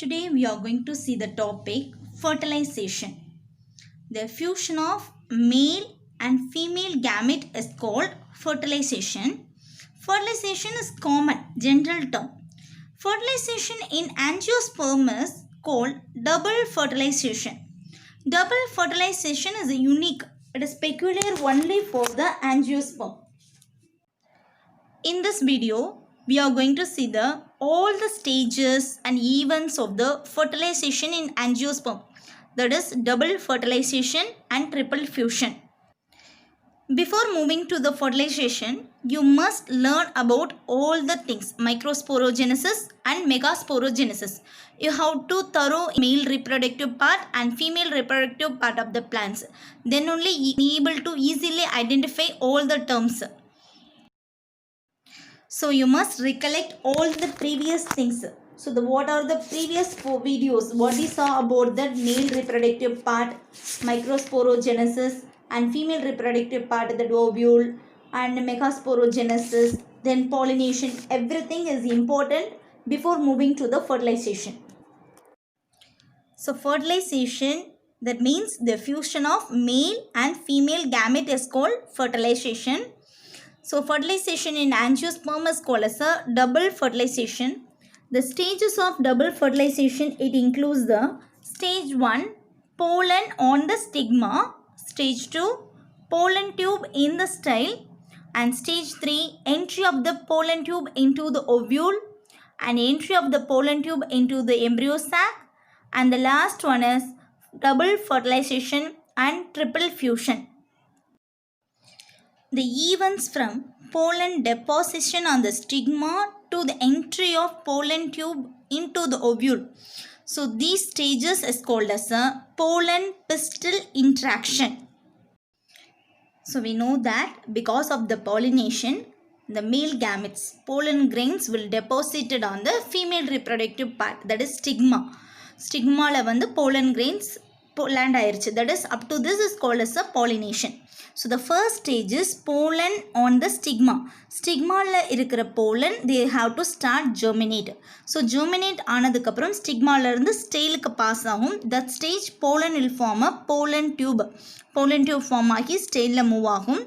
Today we are going to see the topic fertilization. The fusion of male and female gamete is called fertilization. Fertilization is common general term. Fertilization in angiosperm is called double fertilization. Double fertilization is unique. It is peculiar only for the angiosperm. In this video, we are going to see all the stages and events of the fertilization in angiosperm. That is double fertilization and triple fusion. Before moving to the fertilization, you must learn about all the things microsporogenesis and megasporogenesis. You have to thorough male reproductive part and female reproductive part of the plants. Then only you will be able to easily identify all the terms. So you must recollect all the previous things. So what are the previous videos? What we saw about the male reproductive part, microsporogenesis, and female reproductive part, the ovule, and megasporogenesis, then pollination. Everything is important before moving to the fertilization. So fertilization, that means the fusion of male and female gamete is called fertilization. So fertilization in angiosperm is called as a double fertilization. The stages of double fertilization, it includes the stage 1, pollen on the stigma, stage 2, pollen tube in the style, and stage 3, entry of the pollen tube into the ovule and entry of the pollen tube into the embryo sac, and the last one is double fertilization and triple fusion. The events from pollen deposition on the stigma to the entry of pollen tube into the ovule. So these stages is called as a pollen pistil interaction. So we know that because of the pollination, the male gametes, pollen grains will deposited on the female reproductive part, that is stigma. Stigma la vandu pollen grains land ஆயிருச்சு. That is up to this is called as a pollination. So the first stage is pollen on the stigma. Stigma la irukra pollen, they have to start germinate. So germinate ஆனதுக்கு அப்புறம் stigma la irundhu stale க்கு pass ஆகும். That stage pollen will form a pollen tube. Pollen tube form ஆகி stale la move ஆகும்.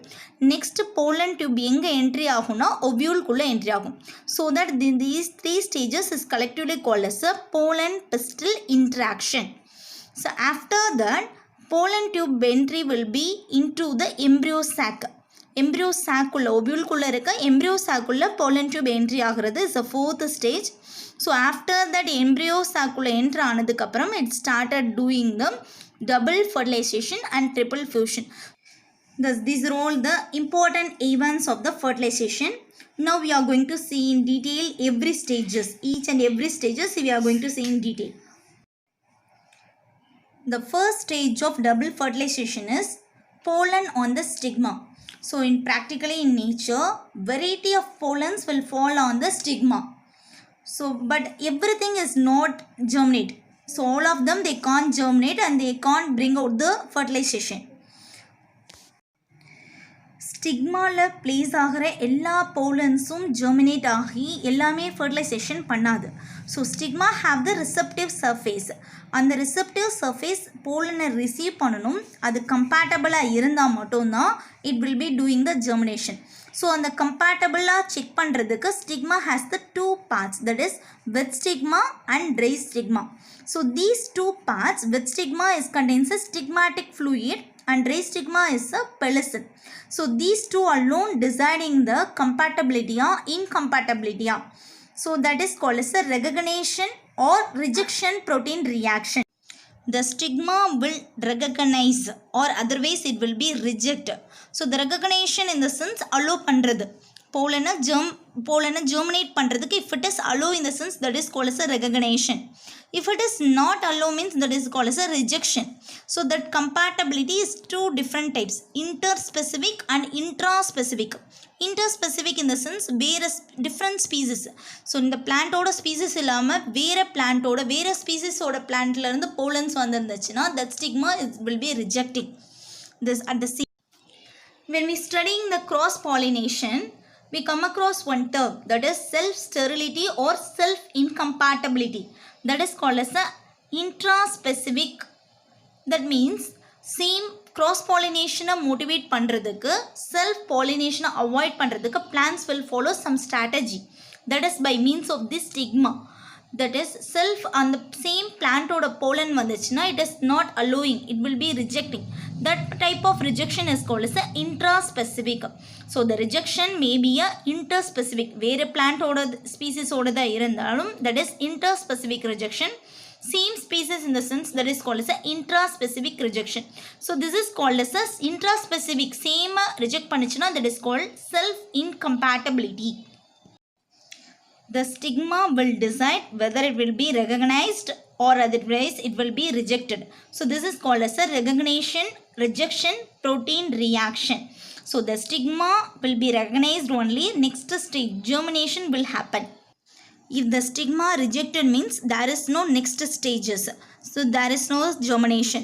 Next pollen tube எங்க entry ஆகும்னா ovule குள்ள entry ஆகும். So that these three stages is collectively called as a pollen pistil interaction. So after that, pollen tube entry will be into the embryo sac. Embryo sac kulla ovule kulla irukka embryo sac kulla pollen tube entry ஆகிறது is the fourth stage. So after that embryo sac kulla enter ஆனதுக்கு அப்புறம் it started doing the double fertilization and triple fusion. Thus these are all the important events of the fertilization. Now we are going to see in detail every stages. Each and every stages we are going to see in detail. The first stage of double fertilization is pollen on the stigma. So practically in nature, variety of pollens will fall on the stigma. So but everything is not germinate. So all of them they can't germinate and they can't bring out the fertilization. ஸ்டிக்மாவில் place ஆகிற எல்லா போலன்ஸும் germinate ஆகி எல்லாமே fertilization பண்ணாது. So stigma have the receptive surface. அந்த receptive surface போலனை receive பண்ணணும். அது கம்பேட்டபிளாக இருந்தால் மட்டும்தான் it will be doing the germination. So அந்த கம்பேட்டபிளாக செக் பண்ணுறதுக்கு stigma has the two parts, that is wet stigma and dry stigma. So these two parts, wet stigma is contains a stigmatic fluid and dry stigma is a pellicin. So these two alone deciding the compatibility or incompatibility. So that is called as a recognition or rejection protein reaction. The stigma will recognize or otherwise it will be reject. So the recognition in the sense allow பண்றது, pollen germinate பண்றதுக்கு if it is allow in the sense that is called as a recognition. If it is not allow means that is called as a rejection. So that compatibility is two different types, interspecific and intraspecific. Interspecific in the sense வேற different species. So இந்த பிளான்ட்டோட species இல்லாமல் வேறு பிளான்ட்டோட வேறு ஸ்பீசிஸோட பிளான்ட்லேருந்து pollens வந்துருந்துச்சுன்னா that stigma will be rejecting this at the same. When we studying the cross pollination, we come across one term, that is self-sterility or self-incompatibility. That is called as a intraspecific. That means same cross pollination motivate பண்றதுக்கு self pollination avoid பண்றதுக்கு plants will follow some strategy. That is by means of this stigma. That is self on the same plant oda pollen வந்துச்சுனா it is not allowing, it will be rejecting. That type of rejection is called as a intraspecific. So the rejection may be a interspecific, வேறு plant oda species oda da irundhalum that is interspecific rejection. Same species in the sense, that is called as a intraspecific rejection. So this is called as a intraspecific, same reject பண்ணிச்சுனா that is called self incompatibility. The stigma will decide whether it will be recognized or otherwise it will be rejected. So this is called as a recognition rejection protein reaction. So the stigma will be recognized only, next stage germination will happen. If the stigma rejected means there is no next stages, so there is no germination.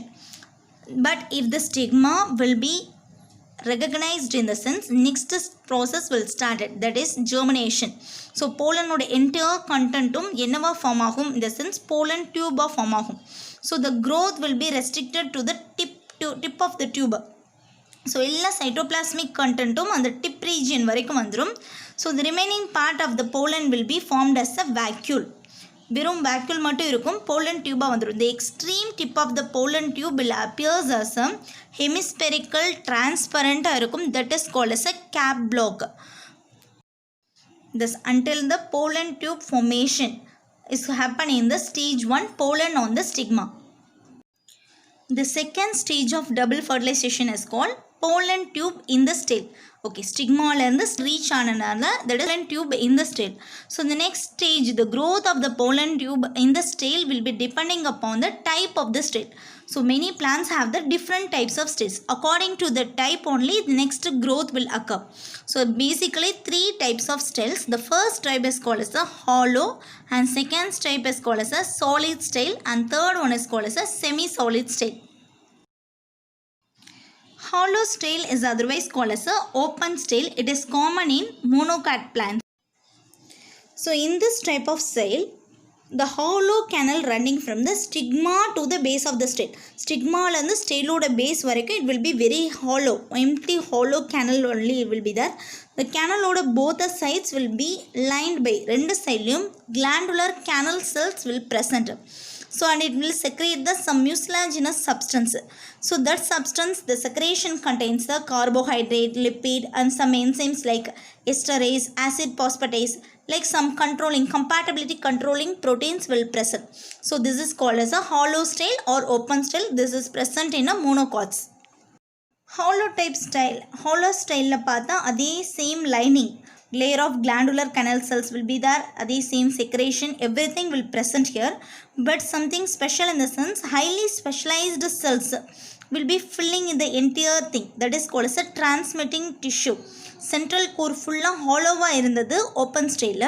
But if the stigma will be recognized in the sense, next process will start it, that is germination. So pollen oda entire contentum என்னவா form ஆகும், in the sense pollen tube form ஆகும். So the growth will be restricted to the tip of the tube. So எல்லா cytoplasmic contentum அந்த tip region வரைக்கும் வந்துரும். So the remaining part of the pollen will be formed as a vacuole. வெறும் vacuole மட்டும் இருக்கும், pollen tube வந்துரும். The extreme tip of the pollen tube will appears as a hemispherical transparent இருக்கும், that is called as a cap block. This until the pollen tube formation is happening in the stage 1, pollen on the stigma. The second stage of double fertilization is called pollen tube in the stem. Okay, stigma and the reach ananala, that is pollen tube in the stem. So the next stage, the growth of the pollen tube in the stem will be depending upon the type of the stem. So many plants have the different types of stems. According to the type only, the next growth will occur. So basically 3 types of stems. The first type is called as a hollow, and second type is called as a solid stem, and third one is called as a semi-solid stem. Hollow stem is otherwise called as a open stem. It is common in monocot plants. So in this type of cell, the hollow canal running from the stigma to the base of the stem. Stigma and the stem oda base varaikku it will be very hollow, empty hollow canal only it will be there. The canal oda both the sides will be lined by rendu sideyum glandular canal cells will present. So and it will secrete the some mucilaginous substance. So that substance, the secretion contains the carbohydrate, lipid and some enzymes like esterase, acid phosphatase, like some controlling compatibility controlling proteins will present. So this is called as a hollow stem or open stem. This is present in a monocots. Hollow type style, hollow style la paatha adhe same lining, layer of glandular canal cells will be there, adhe same secretion, everything will present here. But something special in the sense, highly specialized cells will be filling in the entire thing, that is called as a transmitting tissue. Central core full hollow irundhathu open stem,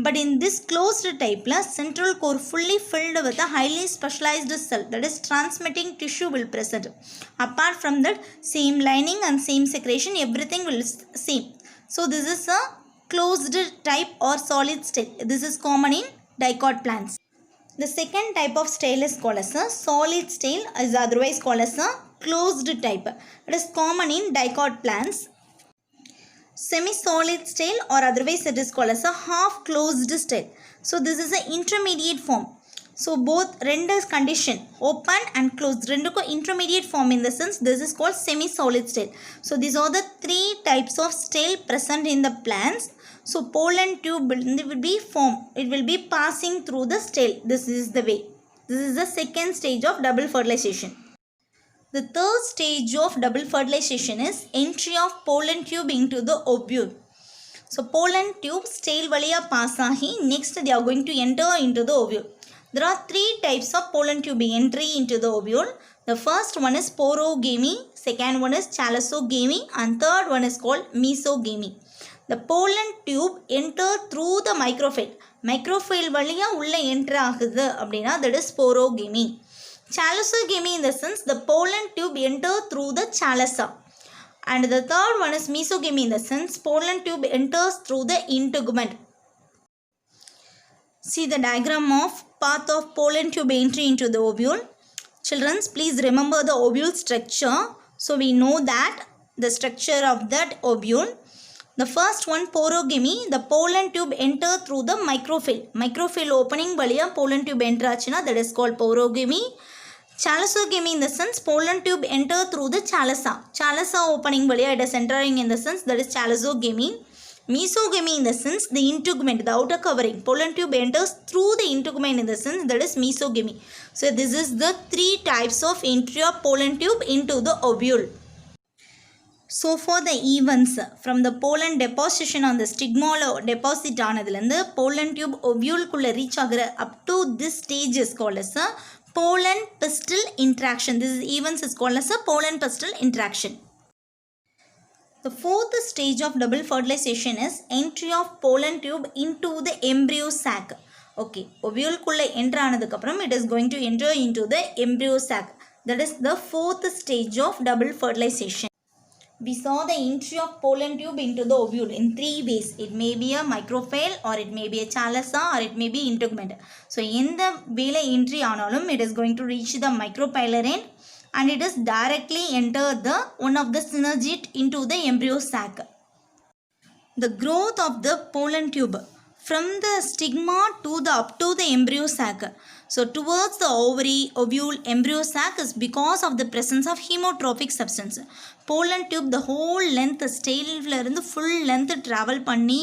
but in this closed type la central core fully filled with a highly specialized cell, that is transmitting tissue will present. Apart from that, same lining and same secretion, everything will same. So this is a closed type or solid stem. This is common in dicot plants. The second type of stem is called as a solid stem, is otherwise called as a closed type. It is common in dicot plants. Semi-solid stem or otherwise it is called as a half closed stem. So this is an intermediate form. So both render condition open and closed renduko intermediate form, in the sense this is called semi-solid stem. So these are the 3 types of stem present in the plants. So pollen tube will be formed, it will be passing through the stem. This is the way. This is the second stage of double fertilization. The third stage of double fertilization is entry of pollen tube into the ovule. So pollen tube stem valiya pass aagi next they are going to enter into the ovule. There are 3 types of pollen tube entry into the ovule. The first one is porogamy, second one is chalosogamy, and third one is called mesogamy. The pollen tube enter through the microphyle. Microphyle valiya ulla enter ஆகுது அப்படினா that is porogamy. Chalosogamy in the sense the pollen tube enter through the chalosa. And the third one is mesogamy, in the sense pollen tube enters through the integument. See the diagram of path of pollen tube entry into the ovule. Children, please remember the ovule structure. So we know that the structure of that ovule. The first one, porogamy, the pollen tube enter through the microphyll. Microphyll opening valiya pollen tube enter achina, that is called porogamy. Chalosogamy, in the sense pollen tube enter through the chalosa. Chalosa opening valiya it is entering, in the sense that is chalosogamy. Mesogamy, in the sense the integument, the outer covering. Pollen tube enters through the integument, in the sense that is mesogamy. So this is the three types of entry of pollen tube into the ovule. So for the events from the pollen deposition on the stigma deposit ஆனதுலேருந்து pollen tube ovule குள்ள reach ஆகிற up to this stage is called as a pollen pistil interaction. This events is called as a pollen pistil interaction. The fourth stage of double fertilization is entry of pollen tube into the embryo sac. Okay, ovule குள்ள enter ஆனதுக்கு அப்புறம் it is going to enter into the embryo sac. That is the fourth stage of double fertilization. We saw the entry of pollen tube into the ovule in three ways. It may be a microphyll, or it may be a chalosa, or it may be integument. So in the way entry aanalum, it is going to reach the micropylar end, and it is directly enter the one of the synergid into the embryo sac. The growth of the pollen tube from the stigma to the up to the embryo sac. So towards the ovary, ovule, embryo sac is because of the presence of hemotrophic substance. Pollen tube the whole length, tail இருந்து full length travel பண்ணி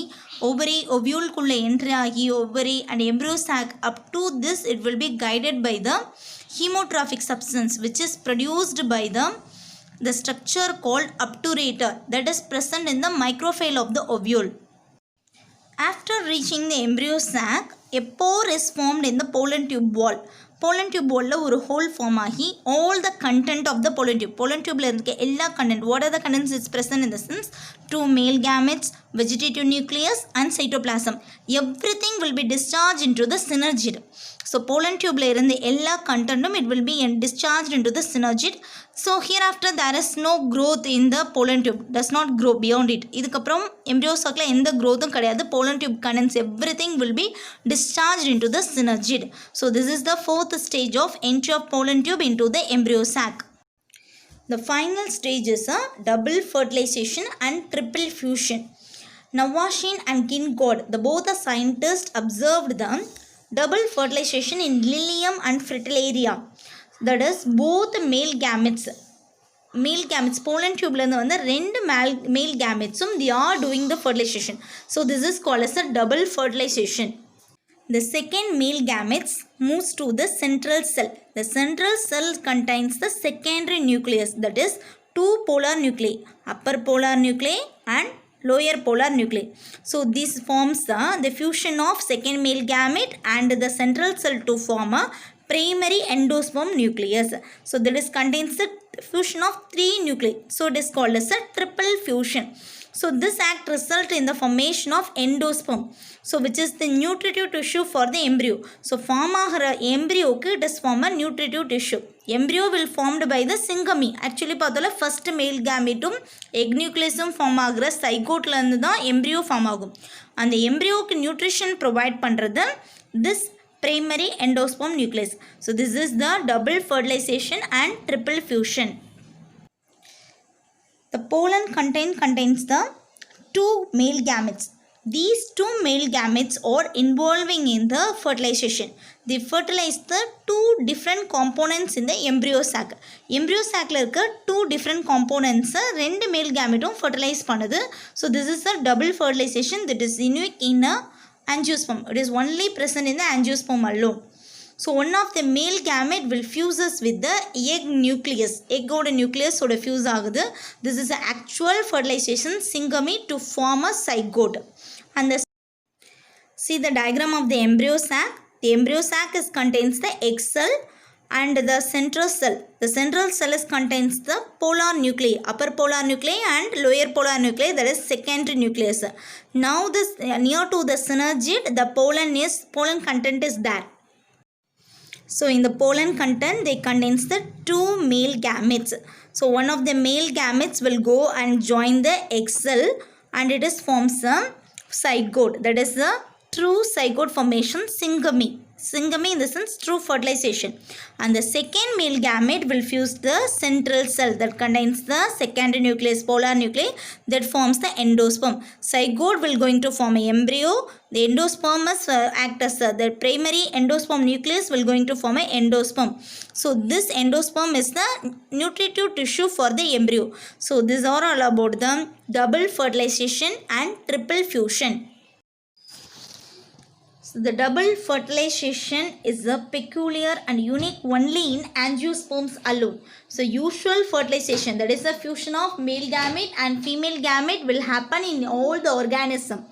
ovary, ovule குள்ள entry ஆகி ovary and embryo sac up to this it will be guided by the hemotrophic substance which is produced by the structure called obturator that is present in the microphyll of the ovule. After reaching the embryo sac, a pore is formed in the pollen tube wall. Pollen tube wall ஒரு hole form ஆகி all the content of the pollen tube இருக்க எல்லா content, what are the contents is present in the sense 2 male gametes, vegetative nucleus and cytoplasm. Everything will be discharged into the synergid. So pollen tube இருந்த எல்லா contentum it will be discharged into the synergid. So hereafter there is no growth in the pollen tube, does not grow beyond it. இதுக்கப்புறம் embryo sac எந்த growthம் கிடையாது. Pollen tube contents everything will be discharged into the synergid. So this is the fourth stage of entry of pollen tube into the embryo sac. The final stage is a double fertilization and triple fusion. Navashin and Kingod, the both the scientists observed the double fertilization in Lilium and Fritillaria. That is both male gametes. Male gametes, pollen tube la irundha rendu male gametes they are doing the fertilization. So this is called as a double fertilization. The second male gametes moves to the central cell. The central cell contains the secondary nucleus, that is two polar nuclei, upper polar nuclei and lower polar nuclei. So this forms the fusion of second male gamete and the central cell to form a primary endosperm nucleus. So that is contains the fusion of three nuclei. So it is called as a triple fusion. So this act result in the formation of endosperm, so which is the nutritive tissue for the embryo. So form ஆகிற embryo it is form a nutritive tissue. Embryo will formed by the syngamy. Actually பார்த்தோம்ல first male gametum egg nucleusum form ஆகிற zygote ல இருந்து தான் embryo form ஆகும். அந்த embryoக்கு nutrition provide பண்றது this primary endosperm nucleus. So this is the double fertilization and triple fusion. The pollen contains the two male gametes. These two male gametes are involving in the fertilization. They fertilize the two different components in the embryo sac. Embryo sac la irukka two different components rendu male gametum fertilize பண்ணுது. So this is a double fertilization that is unique in a angiosperm. It is only present in the angiosperm alone. So one of the male gamete will fuses with the egg nucleus. Egg oda nucleus oda fuse ஆகுது. This is an actual fertilization syngamy to form a zygote. And see the diagram of the embryo sac. The embryo sac contains the egg cell and the central cell. The central cell contains the polar nuclei, upper polar nuclei and lower polar nuclei, that is secondary nucleus. Now this near to the synergid, the pollen content is there. So in the pollen content, they contains the two male gametes. So one of the male gametes will go and join the egg cell, and it is forms a zygote. That is the true zygote formation, syngamy. Syngamy in the sense true fertilization. And the second male gamete will fuse the central cell that contains the secondary nucleus, polar nuclei, that forms the endosperm. Zygote will going to form an embryo. The endosperm is act as the primary endosperm nucleus will going to form an endosperm. So this endosperm is the nutritive tissue for the embryo. So these are all about the double fertilization and triple fusion. So the double fertilization is a peculiar and unique only in angiosperms alone. So usual fertilization, that is the fusion of male gamete and female gamete, will happen in all the organism.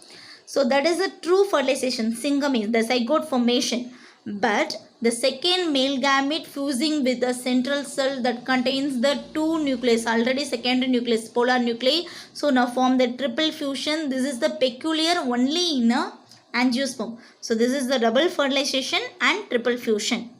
So that is a true fertilization, syngamy, the zygote formation. But the second male gamete fusing with the central cell that contains the two nucleus, already secondary nucleus, polar nuclei, so now form the triple fusion. This is the peculiar only in a angiosperm. So this is the double fertilization and triple fusion.